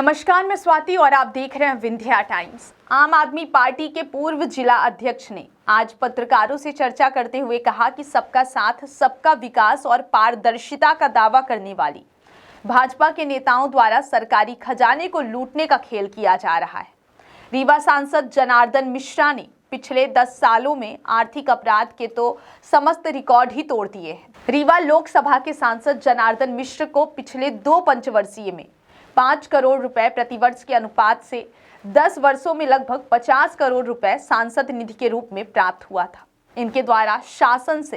नमस्कार, मैं स्वाति और आप देख रहे हैं विंध्या टाइम्स। आम आदमी पार्टी के पूर्व जिला अध्यक्ष ने आज पत्रकारों से चर्चा करते हुए कहा कि सबका साथ, सबका विकास और पारदर्शिता का दावा करने वाली भाजपा के नेताओं द्वारा सरकारी खजाने को लूटने का खेल किया जा रहा है। रीवा सांसद जनार्दन मिश्रा ने पिछले 10 सालों में आर्थिक अपराध के तो समस्त रिकॉर्ड ही तोड़ दिए हैं। रीवा लोकसभा के सांसद जनार्दन मिश्र को पिछले 2 पंचवर्षीय में 5 करोड़ रुपए प्रतिवर्ष के अनुपात से 10 वर्षों में लगभग 50 करोड़ रुपए सांसद निधि के रूप में प्राप्त हुआ था। इनके द्वारा शासन से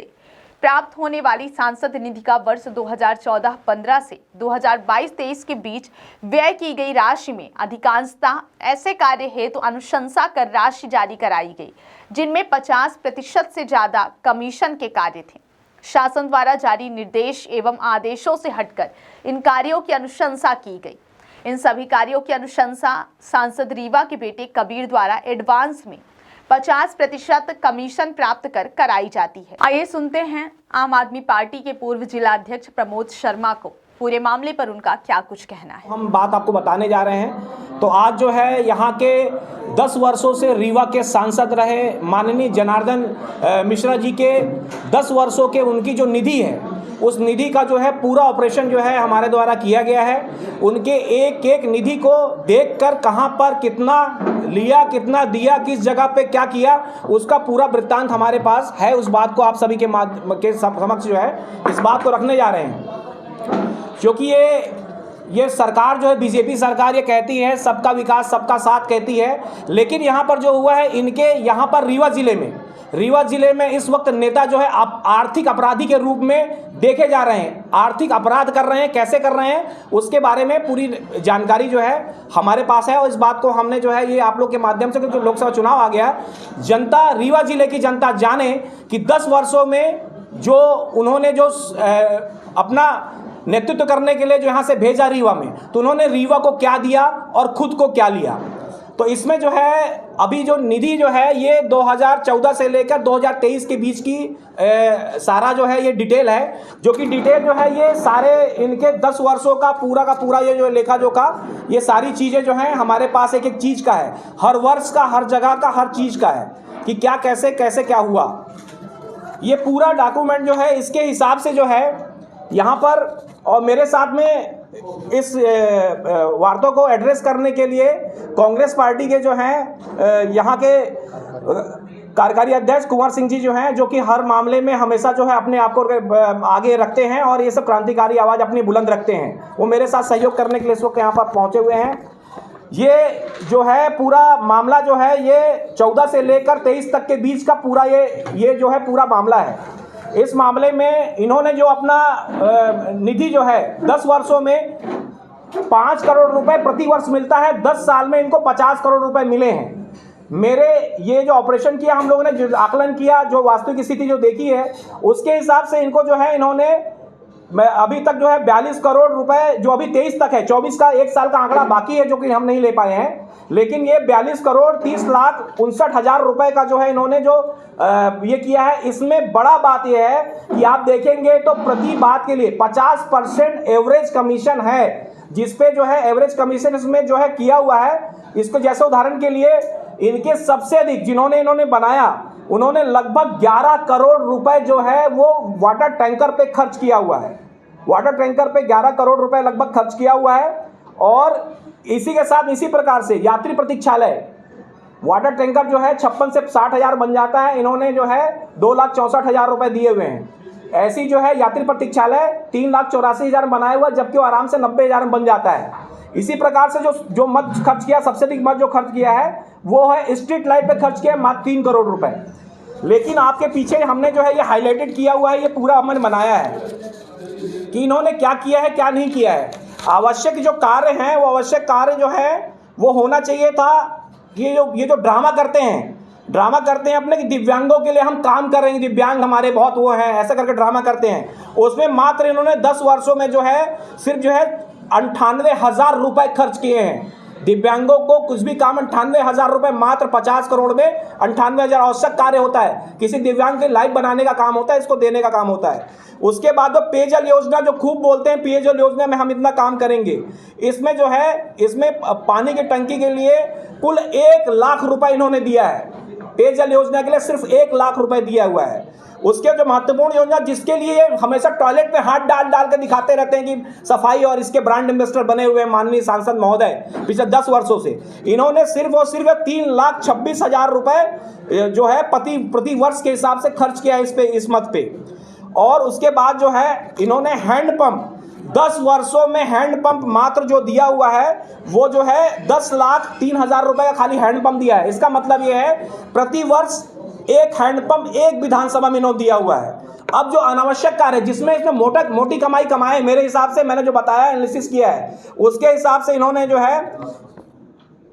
प्राप्त होने वाली सांसद निधि का वर्ष 2014-15 से 2022-23 के बीच व्यय की गई राशि में अधिकांशतः ऐसे कार्य हेतु अनुशंसा कर राशि जारी कराई गई, जिनमें 50% से ज्यादा कमीशन के कार्य थे। शासन द्वारा जारी निर्देश एवं आदेशों से हटकर इन कार्यों की अनुशंसा की गई। इन सभी कार्यों की अनुशंसा सांसद रीवा के बेटे कबीर द्वारा एडवांस में 50% कमीशन प्राप्त कर कराई जाती है। आइए सुनते हैं आम आदमी पार्टी के पूर्व जिला अध्यक्ष प्रमोद शर्मा को पूरे मामले पर उनका क्या कुछ कहना है। हम बात आपको बताने जा रहे हैं। तो आज जो है यहाँ के 10 वर्षों से रीवा के सांसद रहे माननीय जनार्दन मिश्रा जी के 10 वर्षों के उनकी जो निधि है, उस निधि का जो है पूरा ऑपरेशन जो है हमारे द्वारा किया गया है। उनके एक एक निधि को देखकर कहाँ पर कितना लिया, कितना दिया, किस जगह पे क्या किया, उसका पूरा वृत्तांत हमारे पास है। उस बात को आप सभी के समक्ष जो है इस बात को रखने जा रहे हैं, क्योंकि ये सरकार जो है बीजेपी सरकार ये कहती है सबका विकास सबका साथ कहती है, लेकिन यहाँ पर जो हुआ है इनके यहाँ पर रीवा जिले में इस वक्त नेता जो है आर्थिक अपराधी के रूप में देखे जा रहे हैं। आर्थिक अपराध कर रहे हैं, कैसे कर रहे हैं उसके बारे में पूरी जानकारी जो है हमारे पास है। और इस बात को हमने जो है ये आप लोग के माध्यम से, क्योंकि लोकसभा चुनाव आ गया, जनता रीवा जिले की जनता जाने कि 10 वर्षों में जो उन्होंने जो अपना नेतृत्व करने के लिए जो यहाँ से भेजा रीवा में, तो उन्होंने रीवा को क्या दिया और खुद को क्या लिया। तो इसमें जो है अभी जो निधि जो है ये 2014 से लेकर 2023 के बीच की सारा जो है ये डिटेल है, जो कि डिटेल जो है ये सारे इनके 10 वर्षों का पूरा ये जो लेखा जोखा ये सारी चीज़ें जो हैं हमारे पास एक एक चीज़ का है, हर वर्ष का, हर जगह का, हर चीज़ का है कि क्या कैसे क्या हुआ। ये पूरा डॉक्यूमेंट जो है इसके हिसाब से जो है यहाँ पर, और मेरे साथ में इस वार्ता को एड्रेस करने के लिए कांग्रेस पार्टी के जो हैं यहाँ के कार्यकारी अध्यक्ष कुंवर सिंह जी जो हैं, जो कि हर मामले में हमेशा जो है अपने आप को आगे रखते हैं और ये सब क्रांतिकारी आवाज़ अपनी बुलंद रखते हैं। वो मेरे साथ सहयोग करने के लिए इस वक्त यहाँ पर पहुँचे हुए हैं। ये जो है पूरा मामला जो है ये 14 से लेकर 23 तक के बीच का पूरा ये जो है पूरा मामला है। इस मामले में इन्होंने जो अपना निधि जो है 10 वर्षों में 5 करोड़ रुपए प्रति वर्ष मिलता है, 10 साल में इनको 50 करोड़ रुपए मिले हैं। मेरे ये जो ऑपरेशन किया हम लोगों ने, जो आकलन किया, जो वास्तविक स्थिति जो देखी है, उसके हिसाब से इनको जो है इन्होंने अभी तक जो है 42 करोड़ रुपए, जो अभी 23 तक है, 24 का 1 साल का आंकड़ा बाकी है जो कि हम नहीं ले पाए हैं, लेकिन ये 42 करोड़ 30 लाख 59 हजार रुपए का जो है इन्होंने जो ये किया है। इसमें बड़ा बात यह है कि आप देखेंगे तो प्रति बात के लिए 50% एवरेज कमीशन है, जिसपे जो है एवरेज कमीशन इसमें जो है किया हुआ है। इसको जैसे उदाहरण के लिए इनके सबसे अधिक जिन्होंने इन्होंने बनाया, उन्होंने लगभग 11 करोड़ रुपए जो है वो वाटर टैंकर पे खर्च किया हुआ है। वाटर टैंकर पे 11 करोड़ रुपए लगभग खर्च किया हुआ है। और इसी के साथ इसी प्रकार से यात्री प्रतीक्षालय, वाटर टैंकर जो है 56 से 60 हजार बन जाता है, इन्होंने जो है 2,64,000 रुपए दिए हुए हैं। ऐसी जो है यात्री प्रतीक्षालय 3,84,000 बनाए हुआ, जबकि वो आराम से 90,000 में बन जाता है। इसी प्रकार से जो मत खर्च किया, सबसे अधिक मत जो खर्च किया है वो है स्ट्रीट लाइट पे खर्च किया मात्र 3 करोड़ रुपए। लेकिन आपके पीछे हमने जो है ये हाईलाइटेड किया हुआ है, ये पूरा हमने बनाया है कि इन्होंने क्या किया है क्या नहीं किया है। आवश्यक जो कार्य हैं वो आवश्यक कार्य जो है वो होना चाहिए था। ये जो ड्रामा करते हैं अपने कि दिव्यांगों के लिए हम काम कर रहे हैं, दिव्यांग हमारे बहुत वो हैं, ऐसा करके ड्रामा करते हैं। उसमें मात्र इन्होंने 10 वर्षों में जो है सिर्फ जो है 98,000 रुपए खर्च किए हैं। दिव्यांगों को कुछ भी काम 98,000 रुपये मात्र 50 करोड़ में 98,000 आवश्यक कार्य होता है, किसी दिव्यांग के लाइफ बनाने का काम होता है, इसको देने का काम होता है। उसके बाद वो पेयजल योजना जो खूब बोलते हैं, पेयजल योजना में हम इतना काम करेंगे, इसमें जो है इसमें पानी की टंकी के लिए कुल 1 लाख रुपए इन्होंने दिया है। पेयजल योजना के लिए सिर्फ 1 लाख रुपए दिया हुआ है। उसके जो महत्वपूर्ण योजना जिसके लिए हमेशा टॉयलेट में हाथ डाल डाल के दिखाते रहते हैं कि सफाई और इसके ब्रांड एम्बेसडर बने हुए माननीय सांसद महोदय पिछले 10 वर्षों से, इन्होंने सिर्फ और सिर्फ 3,26,000 रुपए जो है प्रति वर्ष के हिसाब से खर्च किया है इस मत पे। और उसके बाद जो है इन्होंने हैंडपंप 10 वर्षों में हैंडपंप मात्र जो दिया हुआ है वो जो है 10,03,000 रुपए का खाली हैंडपंप दिया है। इसका मतलब ये है प्रति वर्ष एक हैंडपंप एक विधानसभा में इन्होंने दिया हुआ है। अब जो अनावश्यक कार्य जिसमें इसमें मोटी कमाई कमाए, मेरे हिसाब से मैंने जो बताया एनालिसिस किया है उसके हिसाब से इन्होंने जो है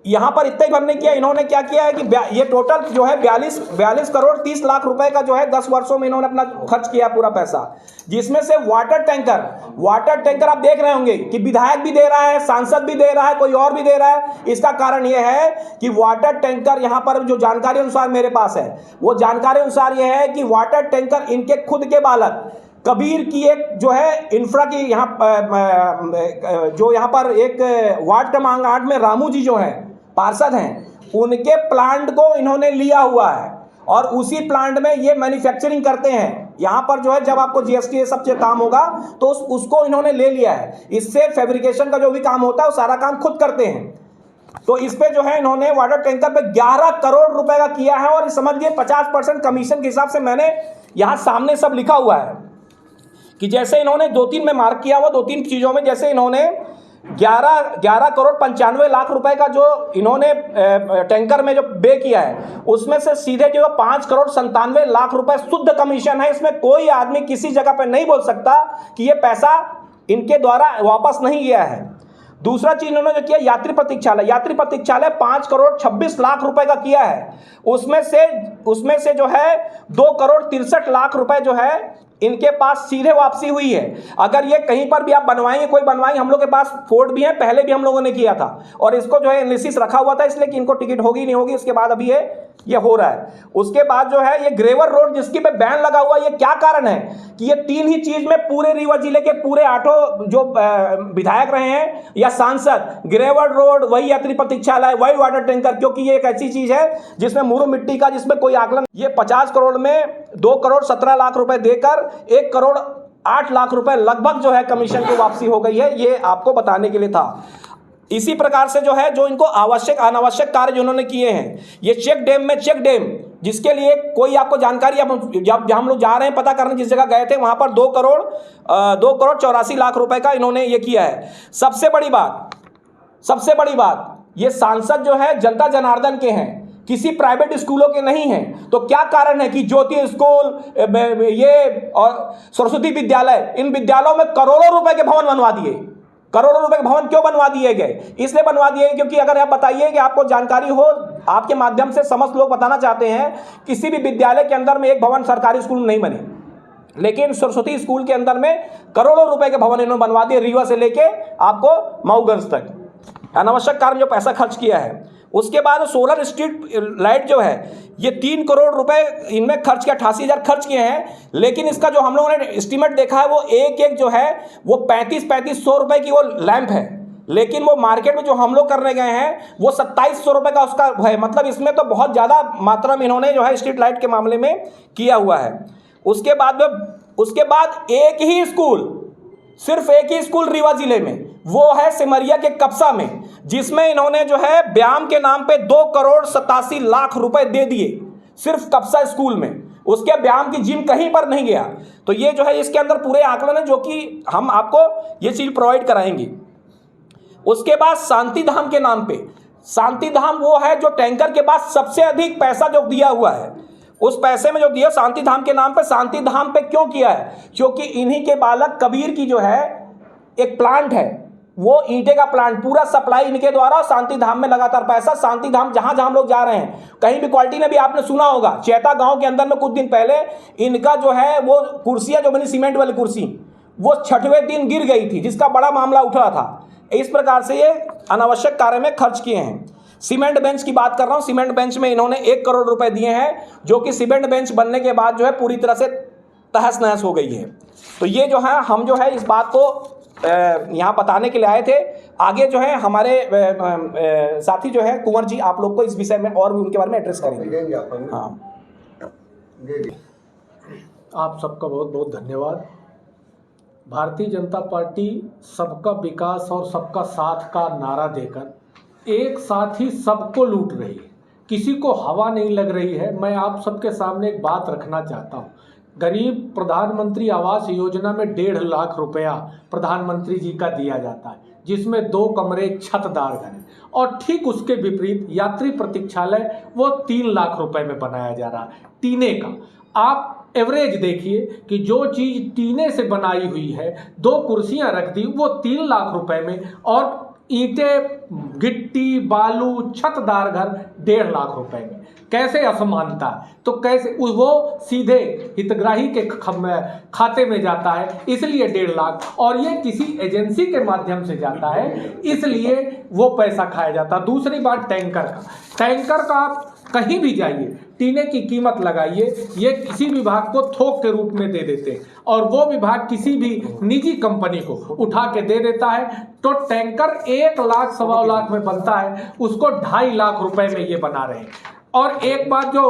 यहाँ पर इतना ही भरने किया। इन्होंने क्या किया है कि ये टोटल जो है 42 करोड़ 30 लाख रुपए का जो है 10 वर्षों में इन्होंने अपना खर्च किया पूरा पैसा, जिसमें से वाटर टैंकर आप देख रहे होंगे कि विधायक भी दे रहा है, सांसद भी दे रहा है, कोई और भी दे रहा है। इसका कारण यह है कि वाटर टैंकर यहाँ पर जो जानकारी अनुसार मेरे पास है वो जानकारी अनुसार यह है कि वाटर टैंकर इनके खुद के बालक कबीर की एक जो है इंफ्रा की यहाँ पर एक वार्ड क्रमांक 8 में रामू जी जो हैं पार्षद हैं, उनके प्लांट को इन्होंने लिया हुआ है और उसी प्लांट में ये मैन्युफैक्चरिंग करते हैं। यहाँ पर जो है जब आपको जीएसटी ये सब काम होगा तो उसको इन्होंने ले लिया है। इससे फैब्रिकेशन का जो भी काम होता है वो सारा काम खुद करते हैं। तो इस पे जो है इन्होंने वाटर टैंकर पे 11 करोड़ रुपए का किया है और समझिए 50% कमीशन के हिसाब से मैंने यहाँ सामने सब लिखा हुआ है कि जैसे इन्होंने 2-3 में मार्क किया हुआ 2-3 चीज़ों में, जैसे इन्होंने 11 करोड़ 95 लाख रुपए का जो इन्होंने टैंकर में जो पे किया है उसमें से सीधे जो 5 करोड़ 97 लाख रुपए शुद्ध कमीशन है। इसमें कोई आदमी किसी जगह पर नहीं बोल सकता कि ये पैसा इनके द्वारा वापस नहीं गया है। दूसरा चीज इन्होंने जो किया यात्री प्रतीक्षालय 5 करोड़ 26 लाख रुपए का किया है। उसमें से जो है 2 करोड़ 63 लाख रुपए जो है इनके पास सीधे वापसी हुई है। अगर ये कहीं पर भी आप बनवाएंगे, कोई बनवाएंगे, हम लोग के पास फोर्ड भी है, पहले भी हम लोगों ने किया था और इसको जो है एनालिसिस रखा हुआ था, इसलिए कि इनको टिकट होगी नहीं होगी, उसके बाद अभी ये हो रहा है। उसके बाद जो है ये ग्रेवर रोड जिसकी पे बैन लगा हुआ, ये क्या कारण है कि ये 3 ही चीज में पूरे रीवा जिले के पूरे 8 जो विधायक रहे हैं या सांसद, ग्रेवर रोड, वही यात्री प्रतीक्षालय, वही वाटर टैंकर, क्योंकि ये एक ऐसी चीज है जिसमें मुरु मिट्टी का जिसमें कोई आकलन, ये 50 करोड़ में 2 करोड़ 17 लाख रुपए देकर 1 करोड़ 8 लाख रुपए लगभग जो है कमीशन की वापसी हो गई है। ये आपको बताने के लिए था। इसी प्रकार से जो है जो इनको आवश्यक अनावश्यक कार्य जो उन्होंने किए हैं, ये चेक डैम जिसके लिए कोई आपको जानकारी, जब हम लोग जा रहे हैं पता करने जिस जगह गए थे वहां पर 2 करोड़ 84 लाख रुपए का इन्होंने ये किया है। सबसे बड़ी बात ये सांसद जो है जनता जनार्दन के हैं, किसी प्राइवेट स्कूलों के नहीं हैं। तो क्या कारण है कि ज्योति स्कूल ये और सरस्वती विद्यालय, इन विद्यालयों में करोड़ों रुपए के भवन बनवा दिए। करोड़ों रुपए के भवन क्यों बनवा दिए गए? इसलिए बनवा दिए क्योंकि अगर आप बताइए कि आपको जानकारी हो, आपके माध्यम से समस्त लोग बताना चाहते हैं, किसी भी विद्यालय के अंदर में एक भवन सरकारी स्कूल नहीं बने, लेकिन सरस्वती स्कूल के अंदर में करोड़ों रुपए के भवन इन्होंने बनवा दिए, रीवा से लेके आपको मऊगंज तक। अनावश्यक कार्य में जो पैसा खर्च किया है। उसके बाद सोलर स्ट्रीट लाइट जो है ये 3 करोड़ रुपए इनमें खर्च किया, 88,000 खर्च किए हैं, लेकिन इसका जो हम लोगों ने एस्टीमेट देखा है वो एक जो है वो 3500 रुपए की वो लैंप है, लेकिन वो मार्केट में जो हम लोग करने गए हैं वो 2700 रुपए का उसका है। मतलब इसमें तो बहुत ज़्यादा मात्रा में इन्होंने जो है स्ट्रीट लाइट के मामले में किया हुआ है। उसके बाद सिर्फ एक ही स्कूल रीवा जिले में, वो है सिमरिया के कपसा में, जिसमें इन्होंने जो है व्यायाम के नाम पे 2 करोड़ 87 लाख रुपए दे दिए सिर्फ कपसा स्कूल में। उसके व्यायाम की जिम कहीं पर नहीं गया। तो ये जो है इसके अंदर पूरे आकलन है जो कि हम आपको ये चीज प्रोवाइड कराएंगे। उसके बाद शांति धाम के नाम पे, शांति धाम वो है जो टैंकर के बाद सबसे अधिक पैसा जो दिया हुआ है, उस पैसे में जो दिया शांति धाम के नाम पे। शांति धाम पे क्यों किया है? क्योंकि इन्हीं के बालक कबीर की जो है एक प्लांट है, वो ईंटे का प्लांट, पूरा सप्लाई इनके द्वारा शांति धाम में लगातार पैसा। शांति धाम जहां हम लोग जा रहे हैं, कहीं भी क्वालिटी में भी आपने सुना होगा, चैता गांव के अंदर में कुछ दिन पहले इनका जो है वो कुर्सियां जो बनी सीमेंट वाली कुर्सी, वो 6वें दिन गिर गई थी, जिसका बड़ा मामला उठ रहा था। इस प्रकार से ये अनावश्यक कार्य में खर्च किए हैं। सीमेंट बेंच की बात कर रहा हूँ, सीमेंट बेंच में इन्होंने 1 करोड़ रुपए दिए हैं, जो कि सीमेंट बेंच बनने के बाद जो है पूरी तरह से तहस नहस हो गई है। तो ये जो है हम जो है इस बात को यहाँ बताने के लिए आए थे। आगे जो है हमारे साथी जो है कुंवर जी आप लोग को इस विषय में और भी उनके बारे में एड्रेस करेंगे। हाँ, आप सबका बहुत बहुत धन्यवाद। भारतीय जनता पार्टी सबका विकास और सबका साथ का नारा देकर एक साथ ही सबको लूट रही है, किसी को हवा नहीं लग रही है। मैं आप सबके सामने एक बात रखना चाहता हूँ। गरीब प्रधानमंत्री आवास योजना में 1.5 लाख रुपया प्रधानमंत्री जी का दिया जाता है, जिसमें 2 कमरे छतदार घर हैं, और ठीक उसके विपरीत यात्री प्रतीक्षालय वो 3 लाख रुपए में बनाया जा रहा है टीने का। आप एवरेज देखिए कि जो चीज़ टीने से बनाई हुई है, 2 कुर्सियां रख दी, वो 3 लाख रुपए में, और ईंटें, गिट्टी, बालू, छतदार घर 1.5 लाख रुपए में। कैसे असमानता है? तो कैसे वो सीधे हितग्राही के खाते में जाता है, इसलिए 1.5 लाख, और ये किसी एजेंसी के माध्यम से जाता है, इसलिए वो पैसा खाया जाता। दूसरी बात टैंकर का आप कहीं भी जाइए, टीने की कीमत लगाइए, ये किसी विभाग को थोक के रूप में दे देते हैं, और वो विभाग किसी भी निजी कंपनी को उठा के दे देता है। तो टैंकर 1 लाख, 1.25 लाख में बनता है, उसको 2.5 लाख रुपए में ये बना रहे हैं। और एक बात जो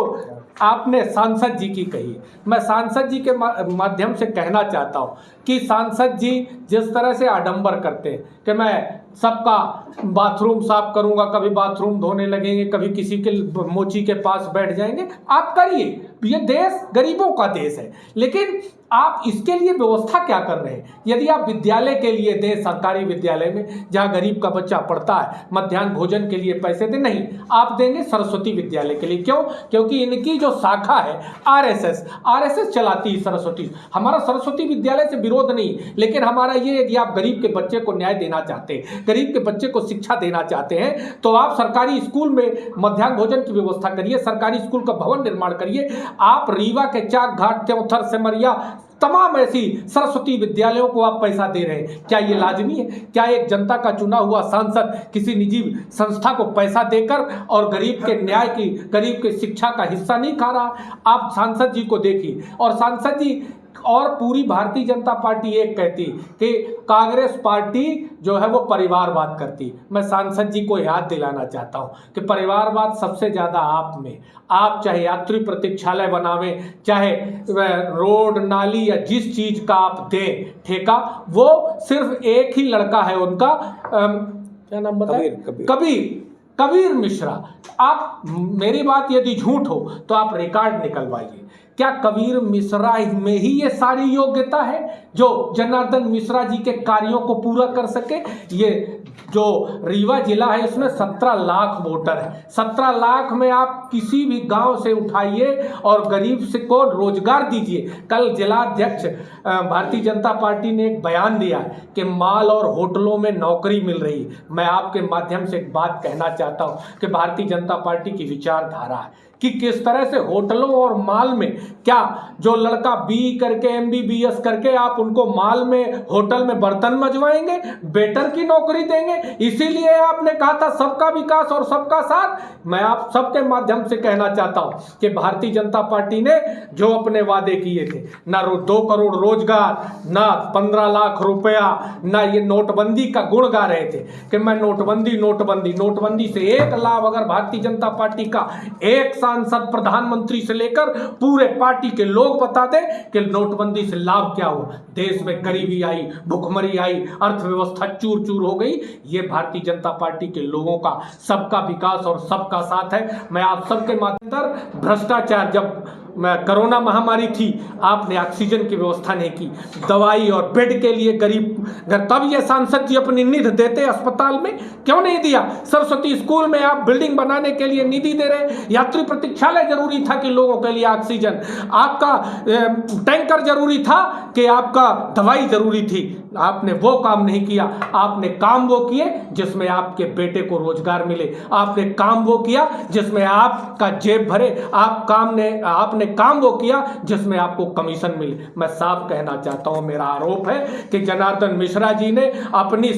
आपने सांसद जी की कही, मैं सांसद जी के माध्यम से कहना चाहता हूँ कि सांसद जी जिस तरह से आडंबर करते हैं कि मैं सबका बाथरूम साफ करूंगा, कभी बाथरूम धोने लगेंगे, कभी किसी के मोची के पास बैठ जाएंगे, आप करिए, ये देश गरीबों का देश है, लेकिन आप इसके लिए व्यवस्था क्या कर रहे हैं? यदि आप विद्यालय के लिए दें, सरकारी विद्यालय में जहाँ गरीब का बच्चा पढ़ता है, मध्याह्न भोजन के लिए पैसे दें, नहीं, आप देंगे सरस्वती विद्यालय के लिए। क्यों? क्योंकि इनकी जो शाखा है आरएसएस चलाती है सरस्वती। हमारा सरस्वती विद्यालय से विरोध नहीं, लेकिन हमारा ये, यदि आप गरीब के बच्चे को न्याय देना चाहते हैं, गरीब के बच्चे को शिक्षा देना चाहते हैं, तो आप सरकारी स्कूल में मध्याह्न भोजन की व्यवस्था करिए, सरकारी स्कूल का भवन निर्माण करिए। आप रीवा के चाक घाट, त्योंथर, सिमरिया, तमाम ऐसी सरस्वती विद्यालयों को आप पैसा दे रहे हैं। क्या ये लाजमी है? क्या एक जनता का चुना हुआ सांसद किसी निजी संस्था को पैसा देकर और गरीब के न्याय की, गरीब के शिक्षा का हिस्सा नहीं खा रहा? आप सांसद जी को देखिए, और सांसद जी और पूरी भारतीय जनता पार्टी एक कहती कि कांग्रेस पार्टी जो है वो परिवारवाद करती। मैं सांसद जी को याद दिलाना चाहता हूं कि परिवारवाद सबसे ज़्यादा आप में। आप चाहे यात्री प्रतीक्षालय बनावें, चाहे रोड, नाली, या जिस चीज़ का आप दें ठेका, वो सिर्फ एक ही लड़का है उनका, क्या नाम बताए? कबीर मिश्रा। आप, मेरी बात यदि झूठ हो तो आप रिकॉर्ड निकलवाइए। क्या कबीर मिश्रा में ही ये सारी योग्यता है जो जनार्दन मिश्रा जी के कार्यों को पूरा कर सके? ये जो रीवा जिला है, इसमें 17 लाख वोटर है। 17 लाख में आप किसी भी गांव से उठाइए और गरीब से को रोजगार दीजिए। कल जिलाध्यक्ष भारतीय जनता पार्टी ने एक बयान दिया कि माल और होटलों में नौकरी मिल रही है। मैं आपके माध्यम से एक बात कहना चाहता हूं कि भारतीय जनता पार्टी की विचारधारा है कि किस तरह से होटलों और माल में, क्या जो लड़का BE करके, MBBS करके आप उनको माल में, होटल में बर्तन मजवाएंगे, वेटर की नौकरी देंगे? इसीलिए आपने कहा था सबका विकास और सबका साथ। मैं आप सबके माध्यम से कहना चाहता हूं कि भारतीय जनता पार्टी ने जो अपने वादे किए थे, ना 2 करोड़ रोजगार, ना 15 लाख रुपया, ना ये नोटबंदी का गुण गा रहे थे कि मैं नोटबंदी से एक लाभ अगर भारतीय जनता पार्टी का एक सांसद, प्रधानमंत्री से लेकर पूरे पार्टी के लोग बता दें कि नोटबंदी से लाभ क्या हुआ, देश में गरीबी आई, भुखमरी आई, अर्थव्यवस्था चूर चूर हो गई। ये भारतीय जनता पार्टी के लोगों का सबका विकास और सबका साथ है। मैं आप सबके माध्यम से, भ्रष्टाचार, जब कोरोना महामारी थी आपने ऑक्सीजन की व्यवस्था नहीं की, दवाई और बेड के लिए गरीब घर, तब ये सांसद जी अपनी निधि देते अस्पताल में, क्यों नहीं दिया? सरस्वती स्कूल में आप बिल्डिंग बनाने के लिए निधि दे रहे, यात्री प्रतीक्षालय जरूरी था कि लोगों के लिए ऑक्सीजन, आपका टैंकर जरूरी था कि आपका दवाई जरूरी थी, आपने वो काम नहीं किया। आपने काम वो किए जिसमें आपके बेटे को रोजगार मिले, आपने काम वो किया जिसमें आपका जेब भरे, आपने आपने काम वो किया जिसमें आपको कमीशन मिले। मैं साफ कहना चाहता हूं, मेरा आरोप है कि जनार्दन मिश्रा जी ने अपनी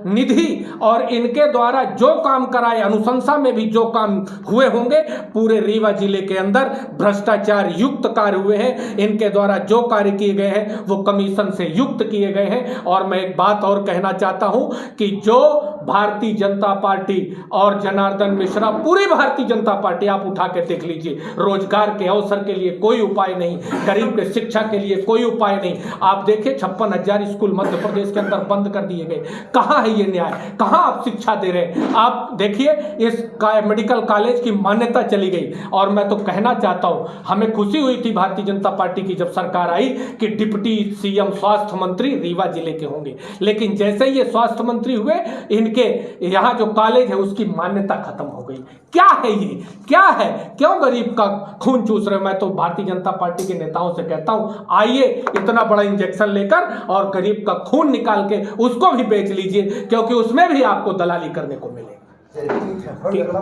निधि और इनके द्वारा जो काम कराए, अनुशंसा में भी जो काम हुए होंगे, पूरे रीवा जिले के अंदर भ्रष्टाचार युक्त कार्य हुए हैं। इनके द्वारा जो कार्य किए गए हैं वो कमीशन से युक्त किए गए हैं। और मैं एक बात और कहना चाहता हूं कि जो भारतीय जनता पार्टी और जनार्दन मिश्रा, पूरी भारतीय जनता पार्टी आप उठा के देख लीजिए, रोजगार के अवसर के लिए कोई उपाय नहीं, गरीब के शिक्षा के लिए कोई उपाय नहीं। आप देखिए 56,000 स्कूल मध्य प्रदेश के अंदर बंद कर दिए गए। कहां है ये न्याय? कहां आप शिक्षा दे रहे हैं? आप देखिए इस मेडिकल कॉलेज की मान्यता चली गई। और मैं तो कहना चाहता हूं, हमें खुशी हुई थी भारतीय जनता पार्टी की जब सरकार आई कि डिप्टी सीएम स्वास्थ्य मंत्री रीवा जिले के होंगे, लेकिन जैसे ही ये स्वास्थ्य मंत्री हुए, इनके यहां जो कॉलेज है उसकी मान्यता खत्म हो गई। क्या है ये? क्या है? क्यों गरीब का खून चूस रहे हो? मैं तो भारतीय जनता पार्टी के नेताओं से कहता हूं, आइए इतना बड़ा इंजेक्शन लेकर और गरीब का खून निकाल के उसको भी बेच लीजिए, क्योंकि उसमें भी आपको दलाली करने को मिलेगी।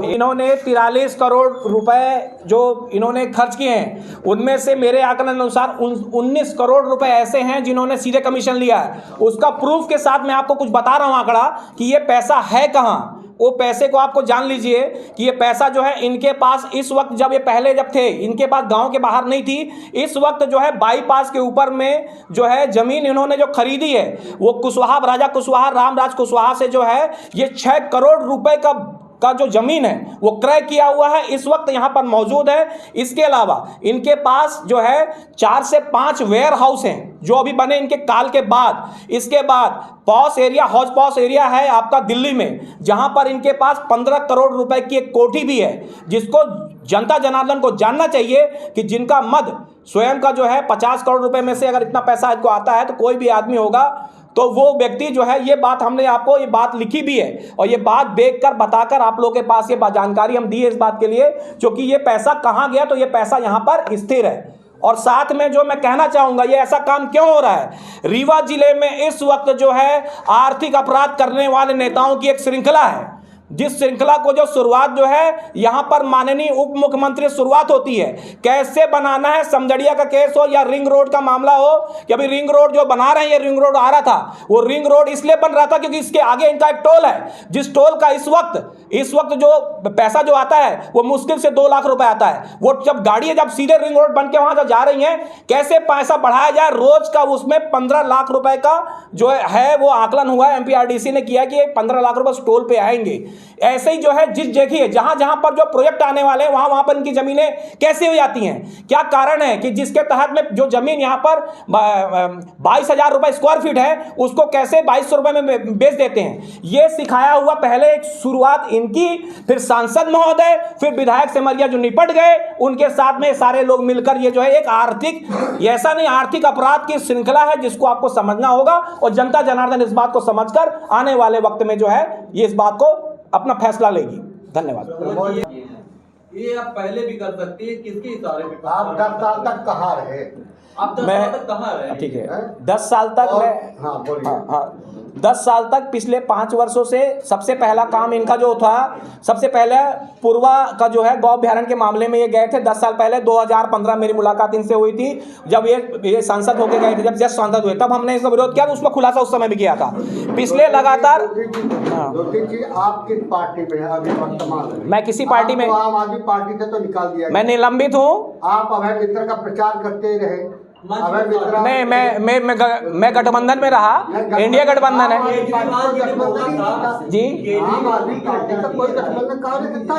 इन्होंने 43 करोड़ रुपए जो इन्होंने खर्च किए हैं, उनमें से मेरे आकलन अनुसार 19 करोड़ रुपए ऐसे हैं जिन्होंने सीधे कमीशन लिया है। उसका प्रूफ के साथ मैं आपको कुछ बता रहा हूं आंकड़ा कि ये पैसा है कहां। वो पैसे को आपको जान लीजिए कि ये पैसा जो है इनके पास इस वक्त, जब ये पहले जब थे इनके पास गांव के बाहर नहीं थी, इस वक्त जो है बाईपास के ऊपर में जो है जमीन इन्होंने जो खरीदी है वो कुशवाहा, राजा कुशवाहा, रामराज कुशवाहा से जो है ये 6 करोड़ रुपए का जो जमीन है वो क्रय किया हुआ है, इस वक्त यहाँ पर मौजूद है। इसके अलावा इनके पास जो है 4 से 5 वेयर हाउस हैं जो अभी बने इनके काल के बाद। इसके बाद पॉश एरिया, हौज पॉश एरिया है आपका दिल्ली में, जहाँ पर इनके पास 15 करोड़ रुपए की एक कोठी भी है, जिसको जनता जनार्दन को जानना चाहिए कि जिनका मद स्वयं का जो है 50 करोड़ रुपए में से अगर इतना पैसा इनको आता है तो कोई भी आदमी होगा तो वो व्यक्ति जो है, ये बात हमने आपको ये बात लिखी भी है और ये बात देखकर बताकर आप लोगों के पास ये जानकारी हम दी है इस बात के लिए, क्योंकि ये पैसा कहाँ गया, तो ये पैसा यहाँ पर स्थिर है। और साथ में जो मैं कहना चाहूँगा, ये ऐसा काम क्यों हो रहा है? रीवा जिले में इस वक्त जो है आर्थिक अपराध करने वाले नेताओं की एक श्रृंखला है, जिस श्रृंखला को जो शुरुआत जो है यहाँ पर माननीय उप मुख्यमंत्री शुरुआत होती है, कैसे बनाना है, समझड़िया का केस हो या रिंग रोड का मामला हो, कि अभी रिंग रोड जो बना रहे हैं, ये रिंग रोड आ रहा था, वो रिंग रोड इसलिए बन रहा था क्योंकि इसके आगे इनका एक टोल है, जिस टोल का इस वक्त जो पैसा जो आता है वो मुश्किल से 2 लाख रुपए आता है। वो जब गाड़ियां जब सीधे रिंग रोड बन के वहां जा रही हैं, कैसे पैसा बढ़ाया जाए, रोज का उसमें 15 लाख रुपए का जो है वो आकलन हुआ है, एमपीआरडीसी ने किया कि 15 लाख रुपए उस टोल पे आएंगे। ऐसे ही जो है जिस जगह जहां जहां पर जो प्रोजेक्ट आने वाले हैं वहां पर इनकी जमीनें कैसे हो जाती हैं? क्या कारण है कि जिसके तहत में जो जमीन यहां पर 22,000 रुपए स्क्वायर फीट है उसको कैसे 2200 रुपए में बेच देते हैं? ये सिखाया हुआ पहले एक शुरुआत इनकी, फिर सांसद महोदय, फिर विधायक सिमरिया जो निपट गए, उनके साथ में सारे लोग मिलकर ये जो है एक आर्थिक, ऐसा नहीं आर्थिक अपराध की श्रृंखला है जिसको आपको समझना होगा और जनता जनार्दन इस बात को समझकर आने वाले वक्त में जो है ये इस बात को अपना फैसला लेगी। धन्यवाद। ये आप पहले भी कर सकते हैं, किसके इशारे पे? आप 10 साल तक कहाँ रहे? आप 10 साल तक कहाँ रहे? ठीक है, 10 साल तक मैं, हाँ बोलिए। हाँ 10 साल तक, पिछले 5 वर्षों से सबसे पहला काम इनका जो था, सबसे पहले पूर्वा का जो है गौ अभ्यारण्य के मामले में ये गए थे 10 साल पहले। 2015 मेरी मुलाकात इनसे हुई थी, जब ये सांसद होके गए थे, जब जस्ट सांसद हुए तब हमने इसका विरोध किया, तो उसमें खुलासा उस समय भी किया था। पिछले लगातार आप किस पार्टी में हैं अभी वर्तमान में? मैं किसी पार्टी में, आम आदमी पार्टी से तो निकाल दिया, मैं निलंबित हूँ। आप अभय मित्र का प्रचार करते रहे। अभय मित्र मैं गठबंधन में रहा, इंडिया गठबंधन है जी। आम आदमी पार्टी का कोई गठबंधन कहा नहीं सकता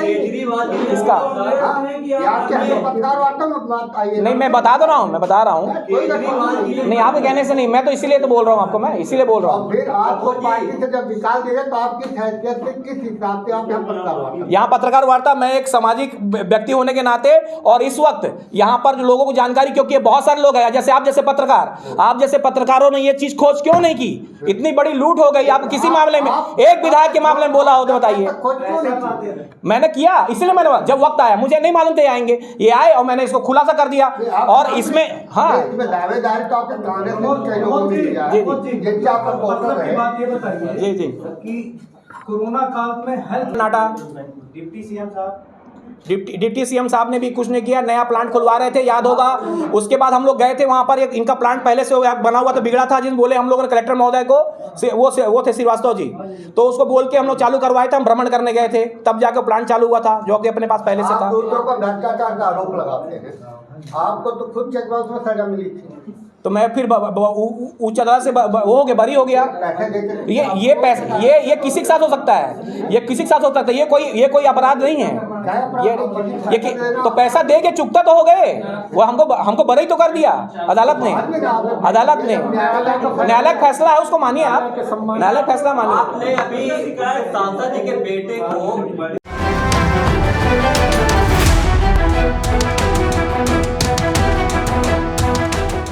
इसका पत्रकार वार्ता में बात आई है। नहीं, मैं बता रहा हूँ नहीं, आपके कहने से नहीं, मैं तो इसीलिए तो बोल रहा हूँ आपको, मैं इसीलिए बोल रहा हूँ। फिर आपको पार्टी से जब निकाल दिए तो आपकी हैसियत से किस हिसाब से आप यहाँ पत्रकार वार्ता? यहाँ पत्रकार वार्ता, मैं एक सामाजिक व्यक्ति होने के नाते और इस वक्त यहाँ पर जो लोगों को जानकारी, क्योंकि बहुत सारे लोग हैं जैसे आप जैसे पत्रकार, आप जैसे पत्रकारों ने ये चीज खोज क्यों नहीं की? इतनी बड़ी लूट हो गई, आप किसी मामले में एक विधायक के मामले में बोला हो तो बताइए। मैंने किया, इसलिए मैंने, जब वक्त आया, मुझे नहीं मालूम थे आएंगे, ये आए और मैंने इसको खुलासा कर दिया। और इसमें हाँ दावेदारी तो आपके कांग्रेस में कई लोगों ने किया है, जिनसे आपका पोस्टर है। जी कि कोरोना काल में हेल्थ नाटा डिप्टी सीएम साहब डिप्टी सीएम साहब ने भी कुछ नहीं किया, नया प्लांट खुलवा रहे थे, याद होगा। उसके बाद हम लोग गए थे वहाँ पर, एक इनका प्लांट पहले से बना हुआ था, बिगड़ा था, जिन बोले हम लोगों ने कलेक्टर महोदय को, वो थे श्रीवास्तव जी, तो उसको बोल के हम लोग चालू करवाए थे, हम भ्रमण करने गए थे, तब जाकर प्लांट चालू हुआ था, जो कि अपने पास पहले से था। आप दूसरों पर भ्रष्टाचार का आरोप लगाते हैं, आपको तो खुद चेक बाउंस में सजा मिली थी, तो मैं फिर उच्च अदालत से वो हो गया, बरी हो गया। पैसे देते ये पैसे ये किसी के साथ हो सकता है, ये किसी के साथ हो सकता है, ये कोई अपराध नहीं है। तो पैसा दे के चुकता तो हो गए, वो हमको बरी तो कर दिया अदालत ने। न्यायालय फैसला है, उसको मानिए आप, न्यायालय फैसला मानिए। आपने अभी सांसद जी के बेटे को